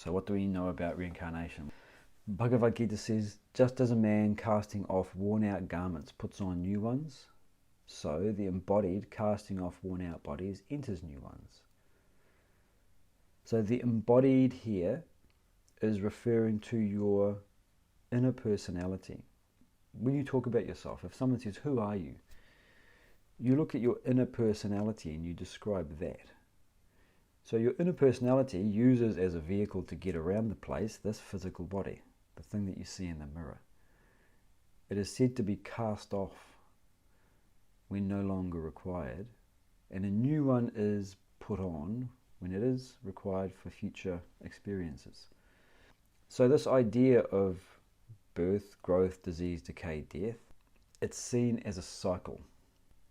So what do we know about reincarnation? Bhagavad-Gita says, just as a man casting off worn out garments puts on new ones, so the embodied casting off worn out bodies enters new ones. So the embodied here is referring to your inner personality. When you talk about yourself, if someone says, who are you? You look at your inner personality and you describe that. So your inner personality uses as a vehicle to get around the place this physical body, the thing that you see in the mirror. It is said to be cast off when no longer required, and a new one is put on when it is required for future experiences. So this idea of birth, growth, disease, decay, death, it's seen as a cycle.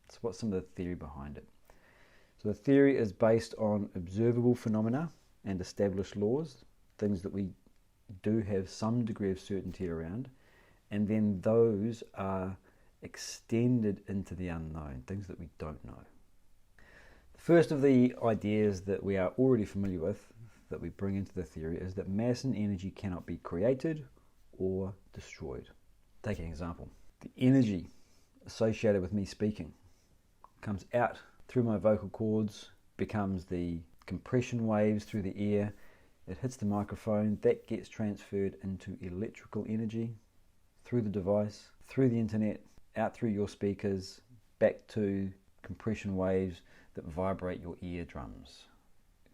So what's some of the theory behind it? So the theory is based on observable phenomena and established laws, things that we do have some degree of certainty around, and then those are extended into the unknown, things that we don't know. The first of the ideas that we are already familiar with, that we bring into the theory, is that mass and energy cannot be created or destroyed. Take an example. The energy associated with me speaking comes out through my vocal cords, becomes the compression waves through the ear, it hits the microphone, that gets transferred into electrical energy through the device, through the internet, out through your speakers, back to compression waves that vibrate your eardrums.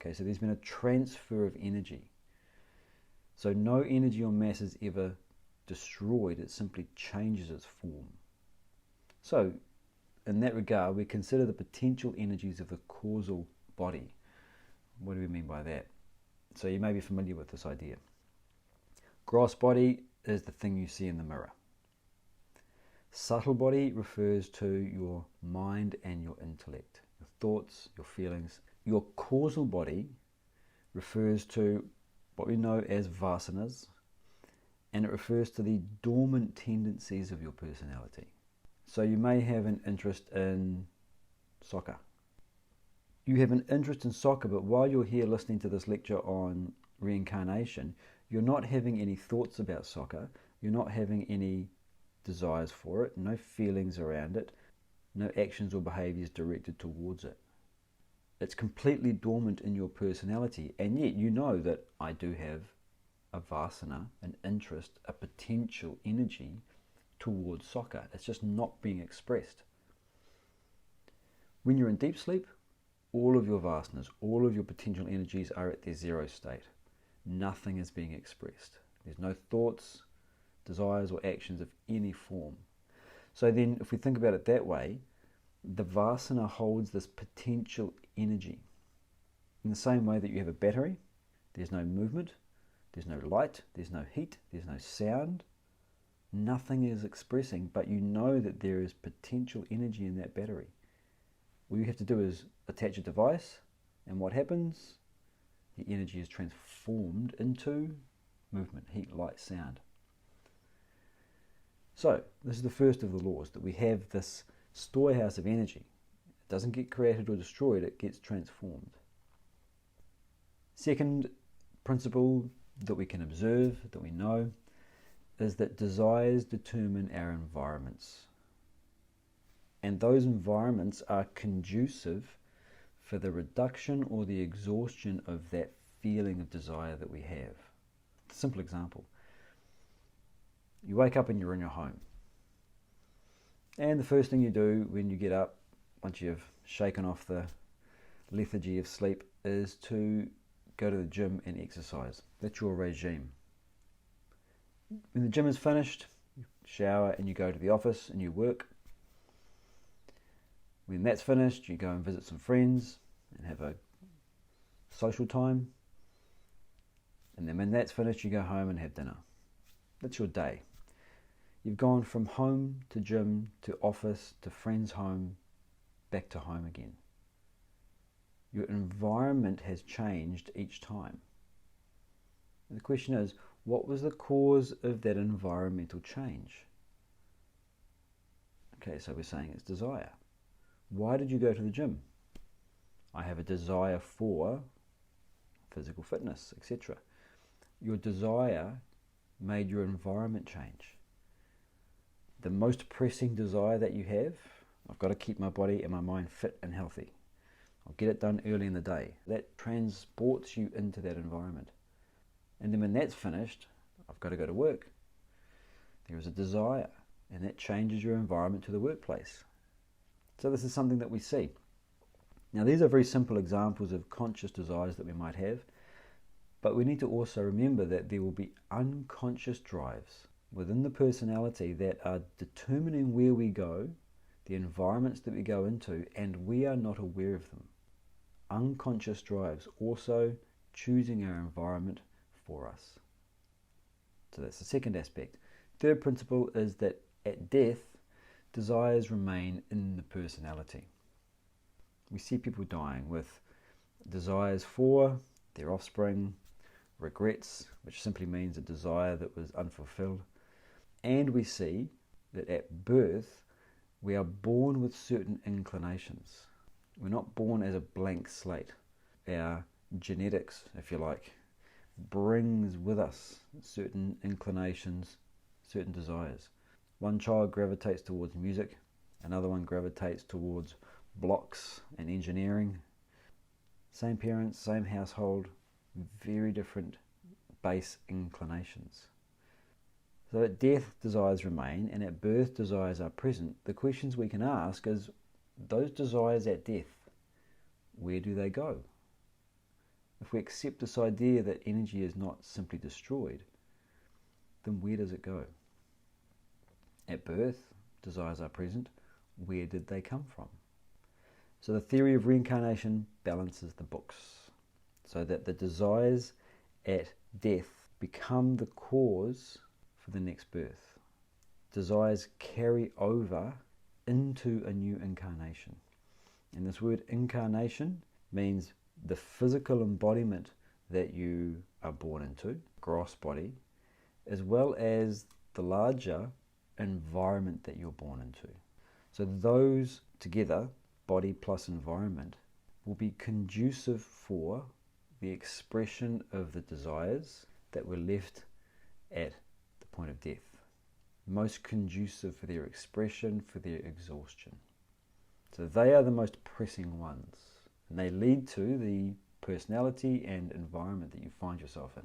Okay, so there's been a transfer of energy. So no energy or mass is ever destroyed, it simply changes its form. So in that regard, we consider the potential energies of the causal body. What do we mean by that? So you may be familiar with this idea. Gross body is the thing you see in the mirror. Subtle body refers to your mind and your intellect, your thoughts, your feelings. Your causal body refers to what we know as vasanas, and it refers to the dormant tendencies of your personality. So you may have an interest in soccer. You have an interest in soccer, but while you're here listening to this lecture on reincarnation, you're not having any thoughts about soccer, you're not having any desires for it, no feelings around it, no actions or behaviors directed towards it. It's completely dormant in your personality, and yet you know that I do have a vasana, an interest, a potential energy towards soccer. It's just not being expressed. When you're in deep sleep, all of your vasanas, all of your potential energies are at their zero state. Nothing is being expressed. There's no thoughts, desires or actions of any form. So then if we think about it that way, the vasana holds this potential energy. In the same way that you have a battery, there's no movement, there's no light, there's no heat, there's no sound, nothing is expressing, but you know that there is potential energy in that battery. All you have to do is attach a device, and what happens? The energy is transformed into movement, heat, light, sound. So this is the first of the laws, that we have this storehouse of energy. It doesn't get created or destroyed, it gets transformed. Second principle that we can observe, that we know, is that desires determine our environments. And those environments are conducive for the reduction or the exhaustion of that feeling of desire that we have. A simple example. You wake up and you're in your home. And the first thing you do when you get up, once you've shaken off the lethargy of sleep, is to go to the gym and exercise. That's your regime. When the gym is finished, you shower and you go to the office and you work. When that's finished, you go and visit some friends and have a social time. And then when that's finished, you go home and have dinner. That's your day. You've gone from home to gym to office to friend's home, back to home again. Your environment has changed each time. And the question is, what was the cause of that environmental change? Okay, so we're saying it's desire. Why did you go to the gym? I have a desire for physical fitness, etc. Your desire made your environment change. The most pressing desire that you have, I've got to keep my body and my mind fit and healthy. I'll get it done early in the day. That transports you into that environment. And then when that's finished, I've got to go to work. There is a desire, and that changes your environment to the workplace. So this is something that we see. Now these are very simple examples of conscious desires that we might have, but we need to also remember that there will be unconscious drives within the personality that are determining where we go, the environments that we go into, and we are not aware of them. Unconscious drives also choosing our environment for us. So that's the second aspect. Third principle is that at death, desires remain in the personality. We see people dying with desires for their offspring, regrets, which simply means a desire that was unfulfilled, and we see that at birth we are born with certain inclinations. We're not born as a blank slate. Our genetics, if you like, brings with us certain inclinations, certain desires. One child gravitates towards music, another one gravitates towards blocks and engineering. Same parents, same household, very different base inclinations. So at death, desires remain, and at birth, desires are present. The questions we can ask is, those desires at death, where do they go? If we accept this idea that energy is not simply destroyed, then where does it go? At birth, desires are present. Where did they come from? So the theory of reincarnation balances the books, so that the desires at death become the cause for the next birth. Desires carry over into a new incarnation. And this word incarnation means the physical embodiment that you are born into, gross body, as well as the larger environment that you're born into. So those together, body plus environment, will be conducive for the expression of the desires that were left at the point of death. Most conducive for their expression, for their exhaustion. So they are the most pressing ones, and they lead to the personality and environment that you find yourself in.